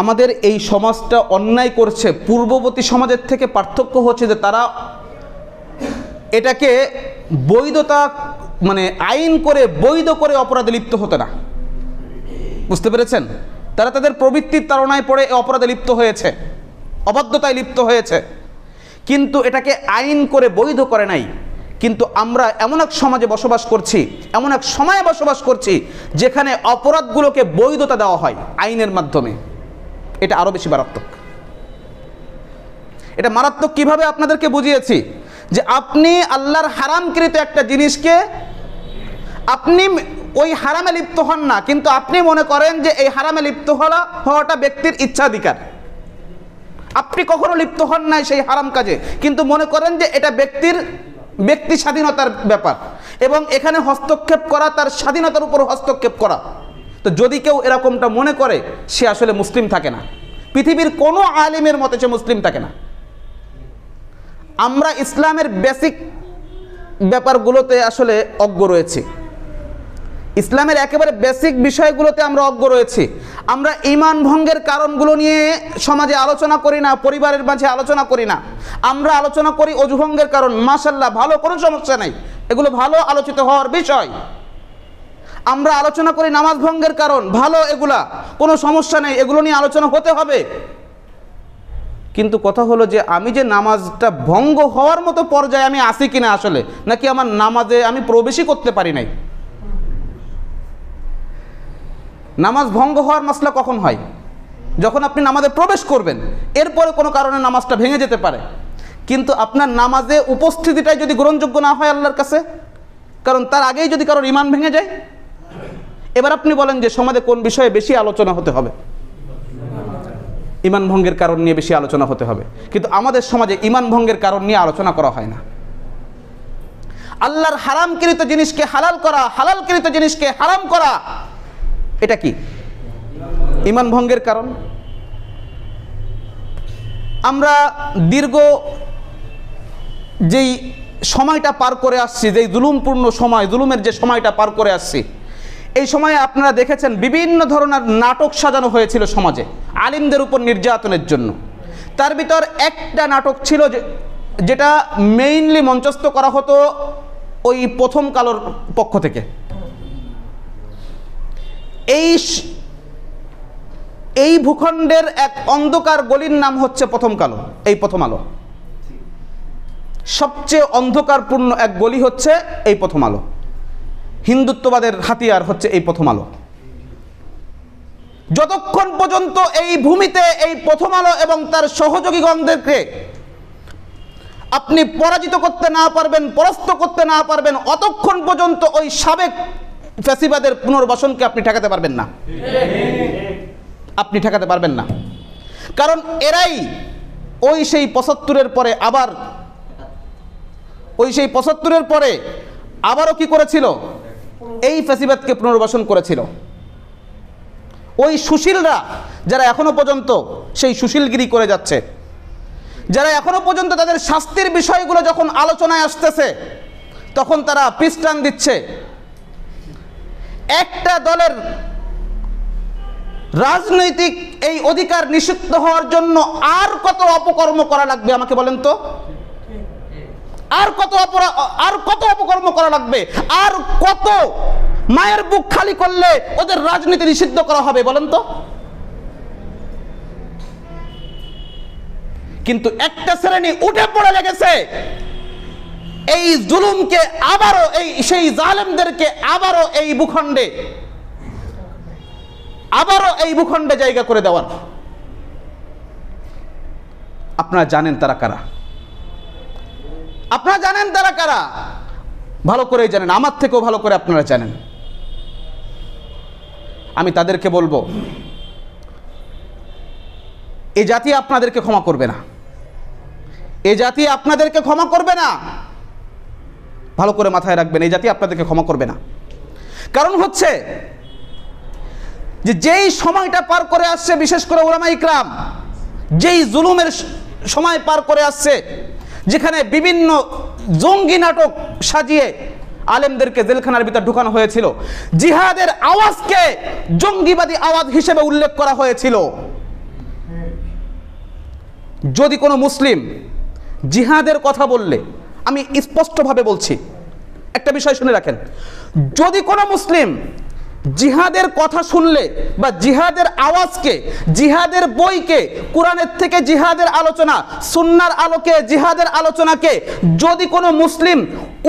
আমাদের এই সমাজটা অন্যায় করছে, পূর্ববর্তী সমাজের থেকে পার্থক্য হচ্ছে যে তারা এটাকে বৈধতা মানে আইন করে বৈধ করে অপরাধে লিপ্ত হতে না। বুঝতে পেরেছেন? তারা তাদের প্রবৃত্তির তাড়নায় পড়ে অপরাধে লিপ্ত হয়েছে, অবাধ্যতায় লিপ্ত হয়েছে, কিন্তু এটাকে আইন করে বৈধ করে নাই। কিন্তু আমরা এমন এক সমাজে বসবাস করছি, এমন এক সময়ে বসবাস করছি যেখানে অপরাধগুলোকে বৈধতা দেওয়া হয় আইনের মাধ্যমে। এটা আরও বেশি মারাত্মক। এটা মারাত্মক কিভাবে আপনাদেরকে বুঝিয়েছি যে আপনি আল্লাহর হারামকৃত একটা জিনিসকে আপনি ওই হারামে লিপ্ত হন না, কিন্তু আপনি মনে করেন যে এই হারামে লিপ্ত হওয়াটা ব্যক্তির ইচ্ছাধিকার। আপনি কখনো লিপ্ত হন নাই সেই হারাম কাজে, কিন্তু মনে করেন যে এটা ব্যক্তি স্বাধীনতার ব্যাপার এবং এখানে হস্তক্ষেপ করা তার স্বাধীনতার উপর হস্তক্ষেপ করা। তো যদি কেউ এরকমটা মনে করে সে আসলে মুসলিম থাকে না, পৃথিবীর কোনো আলিমের মতে সে মুসলিম থাকে না। আমরা ইসলামের বেসিক ব্যাপারগুলোতে আসলে অজ্ঞ রয়েছি, ইসলামের একেবারে বেসিক বিষয়গুলোতে আমরা অজ্ঞ রয়েছি। আমরা ঈমান ভঙ্গের কারণগুলো নিয়ে সমাজে আলোচনা করি না, পরিবারের মাঝে আলোচনা করি না। আমরা আলোচনা করি অজু ভঙ্গের কারণ। মাশাআল্লাহ, ভালো, কোনো সমস্যা নেই, এগুলো ভালো আলোচিত হওয়ার বিষয়। আমরা আলোচনা করি নামাজ ভঙ্গের কারণ, ভালো, এগুলা কোনো সমস্যা নেই, এগুলো নিয়ে আলোচনা হতে হবে। কিন্তু কথা হলো যে আমি যে নামাজটা ভঙ্গ হওয়ার মতো পর্যায়ে আমি আসি কিনা আসলে, নাকি আমার নামাজে আমি প্রবেশই করতে পারি নাই। নামাজ ভঙ্গ হওয়ার মাসলা কখন হয়? যখন আপনি নামাজে প্রবেশ করবেন, এরপরে কোনো কারণে নামাজটা ভেঙে যেতে পারে, কিন্তু আপনার নামাজে উপস্থিতিটাই যদি গ্রহণযোগ্য না হয় আল্লাহর কাছে, কারণ তার আগেই যদি কারোর ঈমান ভেঙে যায়। এবার আপনি বলেন যে সমাজে কোন বিষয়ে বেশি আলোচনা হতে হবে? ঈমান ভঙ্গের কারণ নিয়ে বেশি আলোচনা হতে হবে, কিন্তু আমাদের সমাজে ঈমান ভঙ্গের কারণ নিয়ে আলোচনা করা হয় না। আল্লাহর হারামকৃত জিনিসকে হালাল করা, হালালকৃত জিনিসকে হারাম করা, এটা কি ঈমান ভঙ্গের কারণ? আমরা দীর্ঘ যেই সময়টা পার করে আসছি, যেই জুলুমপূর্ণ সময়, জুলুমের যে সময়টা পার করে আসছি, এই সময়ে আপনারা দেখেছেন বিভিন্ন ধরনের নাটক সাজানো হয়েছিল সমাজে আলিমদের উপর নির্যাতনের জন্য। তার ভিতর একটা নাটক ছিল যেটা মেইনলি মঞ্চস্থ করা হতো ওই প্রথম কালোর পক্ষ থেকে। এই ভূখণ্ডের এক অন্ধকার গলির নাম হচ্ছে প্রথম কালো, এই প্রথম আলো। সবচেয়ে অন্ধকারপূর্ণ এক গলি হচ্ছে এই প্রথম আলো। হিন্দুত্ববাদের হাতিয়ার হচ্ছে এই প্রথম আলো। যতক্ষণ পর্যন্ত এই ভূমিতে এই প্রথম আলো এবং তার সহযোগীগণদেরকে আপনি পরাজিত করতে না পারবেন, পরাস্ত করতে না পারবেন, অতক্ষণ পর্যন্ত ওই সাবেক ফ্যাসিবাদের পুনর্বাসনকে আপনি ঠেকাতে পারবেন না। আপনি ঠেকাতে পারবেন না, কারণ এরাই ওই সেই ৭৫-এর পরে আবার আবারও কি করেছিল? এই ফ্যাসিবাদকে পুনর্বাসন করেছিল। ওই সুশীলরা যারা এখনো পর্যন্ত সেই সুশীলগিরি করে যাচ্ছে, যারা এখনো পর্যন্ত তাদের শাস্তির বিষয়গুলো যখন আলোচনায় আসতেছে তখন তারা পিস্টান দিচ্ছে। একটা দলের রাজনৈতিক এই অধিকার নিষিদ্ধ হওয়ার জন্য আর কত অপকর্ম করা লাগবে আমাকে বলেন তো? আর কত অপকর্ম করা লাগবে? আর কত মায়ের বুক খালি করলে ওদের রাজনীতি নিষিদ্ধ করা হবে বলেন তো? কিন্তু একটা শ্রেণী উঠে পড়ে লেগেছে এই জুলুমকে আবারও, সেই জালেমদেরকে আবারও এই ভূখণ্ডে জায়গা করে দেওয়ার। আপনারা জানেন তারা কারা? আপনারা জানেন তারা কারা? ভালো করেই জানেন, আমার থেকেও ভালো করে আপনারা জানেন। আমি তাদেরকে বলবো, এই জাতি আপনাদেরকে ক্ষমা করবে না, এই জাতি আপনাদেরকে ক্ষমা করবে না। ভালো করে মাথায় রাখবেন, এই জাতি আপনাদেরকে ক্ষমা করবে না। কারণ হচ্ছে যে যেই সময়টা পার করে আসছে, বিশেষ করে উলামা ইকরাম যেই জুলুমের সময় পার করে আসছে, যেখানে বিভিন্ন জঙ্গি নাটক সাজিয়ে আলেমদেরকে জেলখানার ভিতর ঢুকানো হয়েছিল, জিহাদের আওয়াজকে জঙ্গিবাদী আওয়াজ হিসেবে উল্লেখ করা হয়েছিল, যদি কোনো মুসলিম জিহাদের কথা বললে, আমি স্পষ্টভাবে বলছি, একটা বিষয় শুনে রাখেন, যদি কোনো মুসলিম জিহাদের কথা শুনলে বা জিহাদের আওয়াজকে, জিহাদের বইকে, কোরআনের থেকে জিহাদের আলোচনা, সুন্নাহর আলোকে জিহাদের আলোচনাকে যদি কোনো মুসলিম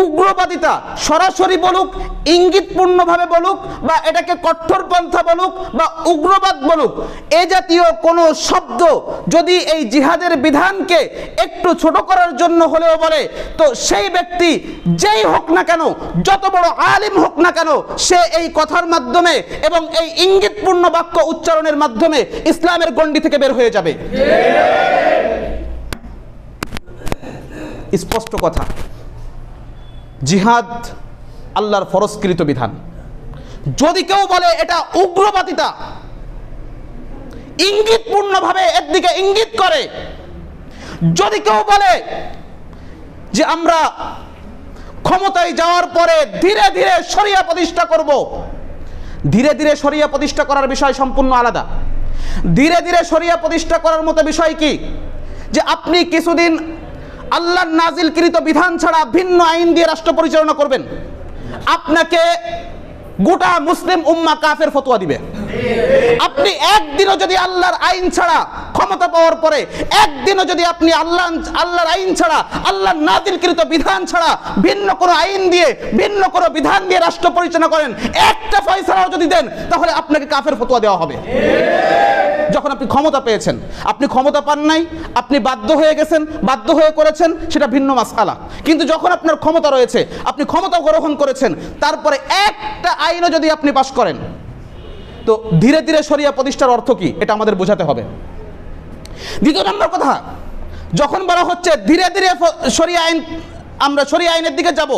উগ্রবাদিতা সরাসরি বলুক, ইঙ্গিতপূর্ণভাবে বলুক, বা এটাকে কঠোরপন্থা বলুক বা উগ্রবাদ বলুক, এ জাতীয় কোনো শব্দ যদি এই জিহাদের বিধানকে একটু ছোট করার জন্য হলেও বলে, তো সেই ব্যক্তি যেই হোক না কেন, যত বড় আলিম হোক না কেন, সে এই কথার মাধ্যমে এবং এই ইঙ্গিতপূর্ণ বাক্য উচ্চারণের মাধ্যমে ইসলামের গণ্ডি থেকে বের হয়ে যাবে। স্পষ্ট কথা, জিহাদ আল্লাহর ফরজকৃত বিধান। যদি কেউ বলে এটা উগ্রবাদিতা, ইঙ্গিতপূর্ণভাবে এর দিকে ইঙ্গিত করে, যদি কেউ বলে যে আমরা ক্ষমতায় যাওয়ার পরে ধীরে ধীরে শরিয়া প্রতিষ্ঠা করব, ধীরে ধীরে শরিয়া প্রতিষ্ঠা করার বিষয় সম্পূর্ণ আলাদা। ধীরে ধীরে শরিয়া প্রতিষ্ঠা করার মতো বিষয় কি, যে আপনি কিছুদিন আল্লাহর নাজিলকৃত বিধান ছাড়া ভিন্ন আইন দিয়ে রাষ্ট্র পরিচালনা করবেন, আপনাকে গোটা মুসলিম উম্মাহ কাফের ফতোয়া দিবে। আপনি একদিনও যদি আল্লাহর আইন ছাড়া ক্ষমতা পাওয়ার পরে একদিনও যদি আপনি আল্লাহর আইন ছাড়া, আল্লাহর নাজিলকৃত বিধান ছাড়া ভিন্ন কোনো আইন দিয়ে, ভিন্ন কোনো বিধান দিয়ে রাষ্ট্র পরিচালনা করেন, একটা ফয়সালাও যদি দেন, তাহলে আপনাকে কাফের ফতোয়া দেওয়া হবে। যখন আপনি ক্ষমতা পেয়েছেন, আপনি ক্ষমতা পান নাই, আপনি বাধ্য হয়ে গেছেন, বাধ্য হয়ে করেছেন, সেটা ভিন্ন মাসআলা। কিন্তু যখন আপনার ক্ষমতা রয়েছে, আপনি ক্ষমতা গ্রহণ করেছেন, তারপরে একটা আইনও যদি আপনি পাশ করেন, তো ধীরে ধীরে শরিয়া প্রতিষ্ঠার অর্থ কি, এটা আমাদের বোঝাতে হবে। দ্বিতীয় নম্বর কথা, যখন বলা হচ্ছে ধীরে ধীরে শরিয়া আইন, আমরা শরিয়া আইনের দিকে যাব,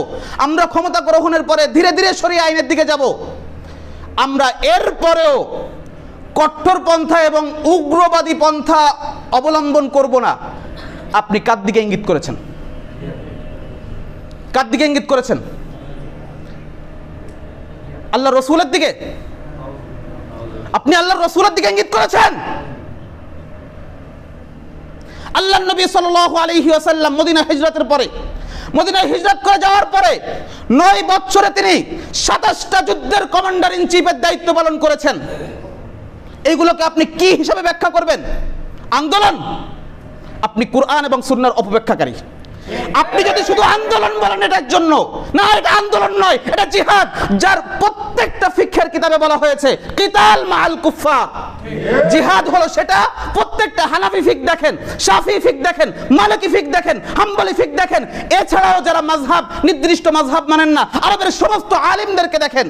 আমরা ক্ষমতা গ্রহণের পরে ধীরে ধীরে শরিয়া আইনের দিকে যাব, আমরা এরপরেও কঠোর পন্থা এবং উগ্রবাদী পন্থা অবলম্বন করব না, আপনি কার দিকে ইঙ্গিত করেছেন? কার দিকে ইঙ্গিত করেছেন? আল্লাহ রসুলের দিকে? আপনি আল্লাহর রসুলের দিকে ইঙ্গিত করেছেন। আল্লাহ নবী সাল্লাল্লাহু আলাইহি ওয়াসাল্লাম মদিনা হিজরতের পরে, মদিনায় হিজরত করে যাওয়ার পরে 9 বছরে তিনি 27টা যুদ্ধের কমান্ডার ইন চিফের দায়িত্ব পালন করেছেন। এইগুলোকে আপনি কি হিসাবে ব্যাখ্যা করবেন? আন্দোলন? আপনি কুরআন এবং সুন্নাহর অপব্যাখ্যাকারী। আপনি যদি শুধু আন্দোলন বলেন এটার জন্য, না, এটা আন্দোলন নয়, এটা জিহাদ, যার প্রত্যেকটা ফিকহের কিতাবে বলা হয়েছে কিতাল মাআল কুফফার। জিহাদ হলো সেটা, প্রত্যেকটা হানাফি ফিক দেখেন, শাফি ফিক দেখেন, মালিকি ফিক দেখেন, হাম্বলি ফিক দেখেন, এছাড়াও যারা মাযহাব, নির্দিষ্ট মাযহাব মানেন না, আরবের সমস্ত আলিমদেরকে দেখেন।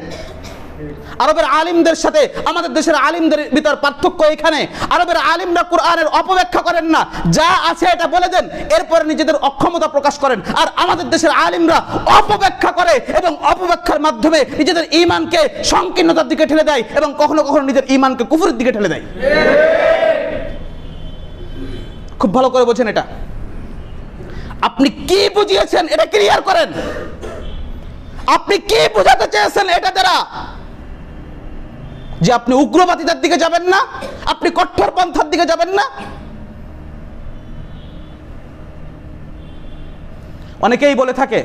আরবের আলিমদের সাথে আমাদের দেশের আলিমদের ভিতর পার্থক্য এখানে, আরবের আলিমরা কোরআনের অপব্যাখ্যা করেন না, যা আছে এটা বলে দেন, এরপরে নিজেদের অক্ষমতা প্রকাশ করেন। আর আমাদের দেশের আলিমরা অপব্যাখ্যা করে এবং অপব্যাখ্যার মাধ্যমে নিজেদের ঈমানকে সংকীর্ণতার দিকে ঠেলে দেয় এবং কখনো কখনো নিজের ঈমানকে কুফরের দিকে ঠেলে দেয়। খুব ভালো করে বোঝেন এটা। আপনি কি বুঝিয়েছেন এটা ক্লিয়ার করেন। আপনি কি বোঝাতে চেয়েছেন এটা দ্বারা? যে আপনি উগ্রবাদিতার দিকে যাবেন না, আপনি কঠোর পন্থার দিকে যাবেন না। অনেকেই বলে থাকে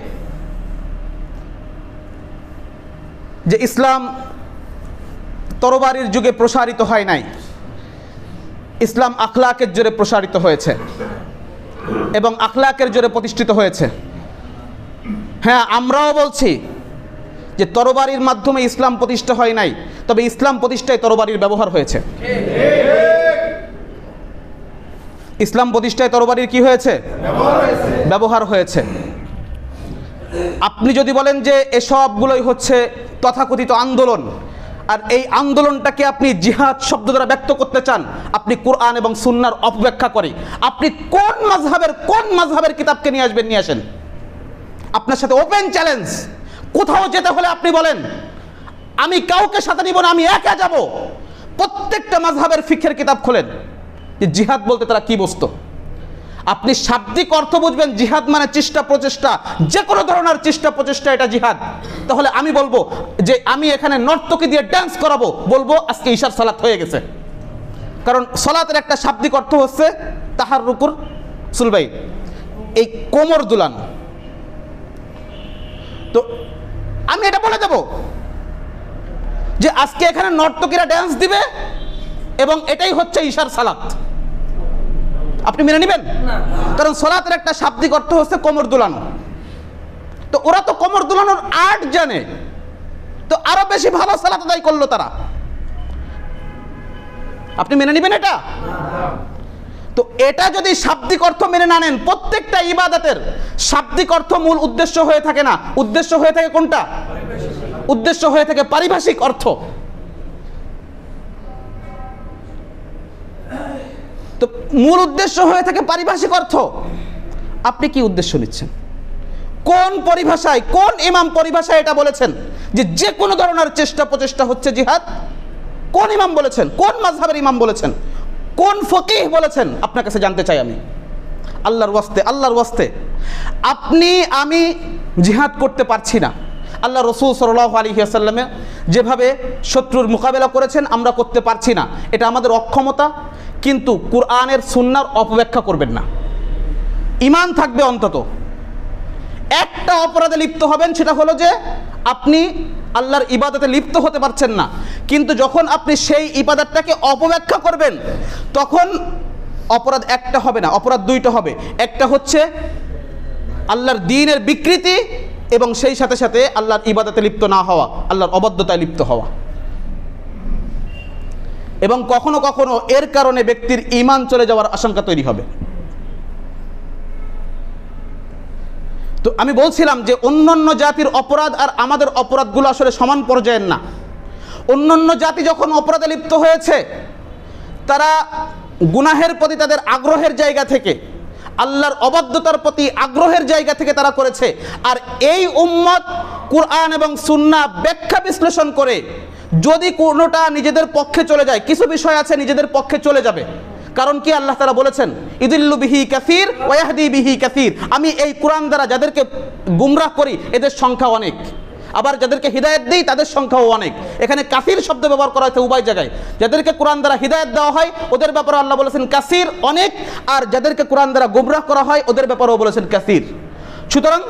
যে ইসলাম তরবারির যুগে প্রসারিত হয় নাই, ইসলাম আখলাকের জোরে প্রসারিত হয়েছে এবং আখলাকের জোরে প্রতিষ্ঠিত হয়েছে। হ্যাঁ, আমরাও বলছি যে তরবারির মাধ্যমে ইসলাম প্রতিষ্ঠা হয় নাই, তবে ইসলাম প্রতিষ্ঠায় তরবারির ব্যবহার হয়েছে। ইসলাম প্রতিষ্ঠায় তরবারির কি হয়েছে? ব্যবহার হয়েছে। আপনি যদি বলেন যে এসবগুলোই হচ্ছে তথাকথিত আন্দোলন, আর এই আন্দোলনটাকে আপনি জিহাদ শব্দ দ্বারা ব্যক্ত করতে চান, আপনি কোরআন এবং সুন্নাহর অপব্যাখ্যা করে আপনি কোন মাযহাবের কিতাবকে নিয়ে আসবেন, নিয়ে আসেন। আপনার সাথে ওপেন চ্যালেঞ্জ। কোথাও যেতে হলে আপনি বলেন আমি কাউকে সাথে নিব না, আমি একা যাব। প্রত্যেকটা মাযহাবের ফিকহের কিতাব খোলেন যে জিহাদ বলতে তারা কি বুঝতো। আপনি শাব্দিক অর্থ বুঝবেন জিহাদ মানে চেষ্টা প্রচেষ্টা, যে কোনো ধরনের চেষ্টা প্রচেষ্টা এটা জিহাদ। তাহলে আমি বলবো যে আমি এখানে নর্তকী দিয়ে ডান্স করাবো, বলবো আজকে ঈশার সালাত হয়ে গেছে। কারণ সালাতের একটা শাব্দিক অর্থ হচ্ছে তাহাররুকুর সুল ভাই, এই কোমর দুলানো, তো আমি এটা বলে দেব যে আজকে এখানে নর্তকীরা ড্যান্স দিবে এবং এটাই হচ্ছে ঈশার সালাত, আপনি মেনে নেবেন? কারণ সালাতের একটা শাব্দিক অর্থ হচ্ছে কোমর দুলানো। তো ওরা তো কোমর দুলানোর আর্ট জানে, তো আরো বেশি ভালো সালাত আদায় করলো তারা। আপনি মেনে নেবেন এটা? তো এটা যদি শাব্দিক অর্থ মেনে না নেন, প্রত্যেকটা ইবাদতের শাব্দিক অর্থ মূল উদ্দেশ্য হয়ে থাকে না, উদ্দেশ্য হয়ে থাকে কোনটা? উদ্দেশ্য হয়ে থাকে পারিভাষিক অর্থ। তো মূল উদ্দেশ্য হয়ে থাকে পারিভাষিক অর্থ। আপনি কি উদ্দেশ্য নিচ্ছেন? কোন পরিভাষায়, কোন ইমাম পরিভাষায় এটা বলেছেন যে যে কোনো ধরনের চেষ্টা প্রচেষ্টা হচ্ছে জিহাদ? কোন ইমাম বলেছেন? কোন মাযহাবের ইমাম বলেছেন? কোন ফকিহ বলেছেন? আপনার কাছে জানতে চাই আমি। আল্লাহর ওয়াস্তে, আল্লাহর ওয়াস্তে, আপনি আমি জিহাদ করতে পারছি না। আল্লাহ রসুল সাল্লাল্লাহু আলাইহি ওয়াসাল্লামে যেভাবে শত্রুর মোকাবেলা করেছেন আমরা করতে পারছি না, এটা আমাদের অক্ষমতা। কিন্তু কুরআনের সুন্নাহর অপব্যাখ্যা করবেন না। ঈমান থাকবে অন্তত। একটা অপরাধে লিপ্ত হবেন, সেটা হলো যে আপনি আল্লাহর ইবাদতে লিপ্ত হতে পারছেন না, কিন্তু যখন আপনি সেই ইবাদতটাকে অপব্যাখ্যা করবেন তখন অপরাধ একটা হবে না, অপরাধ দুইটা হবে। একটা হচ্ছে আল্লাহর দ্বীনের বিকৃতি এবং সেই সাথে সাথে আল্লাহর ইবাদতে লিপ্ত না হওয়া, আল্লাহর অবাধ্যতায় লিপ্ত হওয়া। এবং কখনো কখনো এর কারণে ব্যক্তির ঈমান চলে যাওয়ার আশঙ্কা তৈরি হবে। তো আমি বলছিলাম যে অন্যান্য জাতির অপরাধ আর আমাদের অপরাধগুলো আসলে সমান পর্যায়ের না। অন্যান্য জাতি যখন অপরাধে লিপ্ত হয়েছে, তারা গুনাহের প্রতি তাদের আগ্রহের জায়গা থেকে, আল্লাহর অবাধ্যতার প্রতি আগ্রহের জায়গা থেকে তারা করেছে। আর এই উম্মত কুরআন এবং সুন্নাহ ব্যাখ্যা বিশ্লেষণ করে যদি কোনোটা নিজেদের পক্ষে চলে যায়, কিছু বিষয় আছে নিজেদের পক্ষে চলে যাবে। কারণ কি? আল্লাহ তাআলা বলেছেন ইদিল্লু বিহি কাসীর ওয়া ইয়াহদি বিহি কাসীর। আমি এই কোরআন দ্বারা যাদেরকে গুমরাহ করি এদের সংখ্যা অনেক, আবার যাদেরকে হিদায়াত দিই তাদের সংখ্যাও অনেক। এখানে কাসীর শব্দ ব্যবহার করা হয়েছে উভয় জায়গায়। যাদেরকে কোরআন দ্বারা হিদায়াত দেওয়া হয় ওদের ব্যাপারে আল্লাহ বলেছেন কাসীর, অনেক, আর যাদেরকে কোরআন দ্বারা গুমরাহ করা হয় ওদের ব্যাপারেও বলেছেন কাসীর। সুতরাং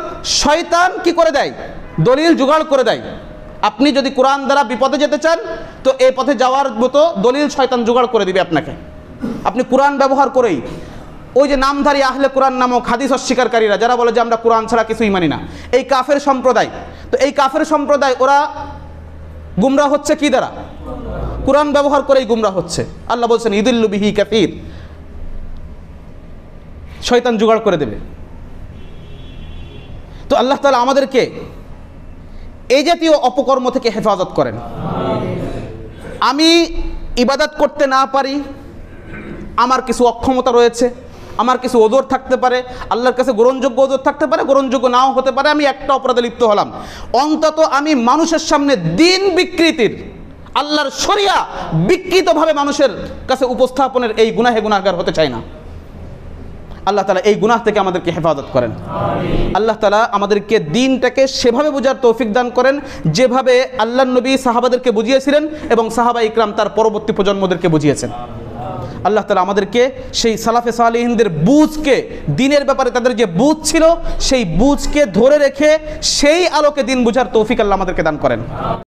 শয়তান কি করে দেয়? দলিল জোগাড় করে দেয়। আপনি যদি কোরআন দ্বারা বিপদে যেতে চান তো এই পথে যাওয়ার মতো দলিল শয়তান জোগাড় করে দিবে আপনাকে। আপনি কোরআন ব্যবহার করেই ওই যে নামধারী আহলে কোরআন নামক হাদিস অস্বীকারীরা যারা বলে যে আমরা কোরআন ছাড়া কিছুই মানি না, এই কাফের সম্প্রদায়। তো এই কাফের সম্প্রদায় ওরা গুমরাহ হচ্ছে কি দ্বারা? কোরআন ব্যবহার করেই গুমরাহ হচ্ছে। আল্লাহ বলছেন ইদিল্লু বিহি কাসীর, শয়তান জোগাড় করে দেবে। তো আল্লাহ তাআলা আমাদেরকে এই জাতীয় অপকর্ম থেকে হেফাজত করেন। আমি ইবাদত করতে না পারি, আমার কিছু অক্ষমতা রয়েছে, আমার কিছু ওজর থাকতে পারে, আল্লাহর কাছে গ্রহণযোগ্য ওজর থাকতে পারে, গ্রহণযোগ্য নাও হতে পারে। আমি একটা অপরাধে লিপ্ত হলাম, অন্তত আমি মানুষের সামনে দিন বিকৃতির, আল্লাহর শরিয়া বিকৃতভাবে মানুষের কাছে উপস্থাপনের এই গুনাহে গুনাহগার হতে চাই না। আল্লাহ তাআলা এই গুনাহ থেকে আমাদেরকে হেফাজত করেন। আল্লাহ তাআলা আমাদেরকে দ্বীনটাকে সেভাবে বোঝার তৌফিক দান করেন যেভাবে আল্লাহর নবী সাহাবাদেরকে বুঝিয়েছিলেন এবং সাহাবা ইকরাম তার পরবর্তী প্রজন্মদেরকে বুঝিয়েছেন। আল্লাহ তাআলা আমাদেরকে সেই সালাফে সালেহিনদের বুঝকে, দ্বীনের ব্যাপারে তাদের যে বুঝ ছিল সেই বুঝকে ধরে রেখে সেই আলোকে দ্বীন বুঝার তৌফিক আল্লাহ আমাদেরকে দান করেন।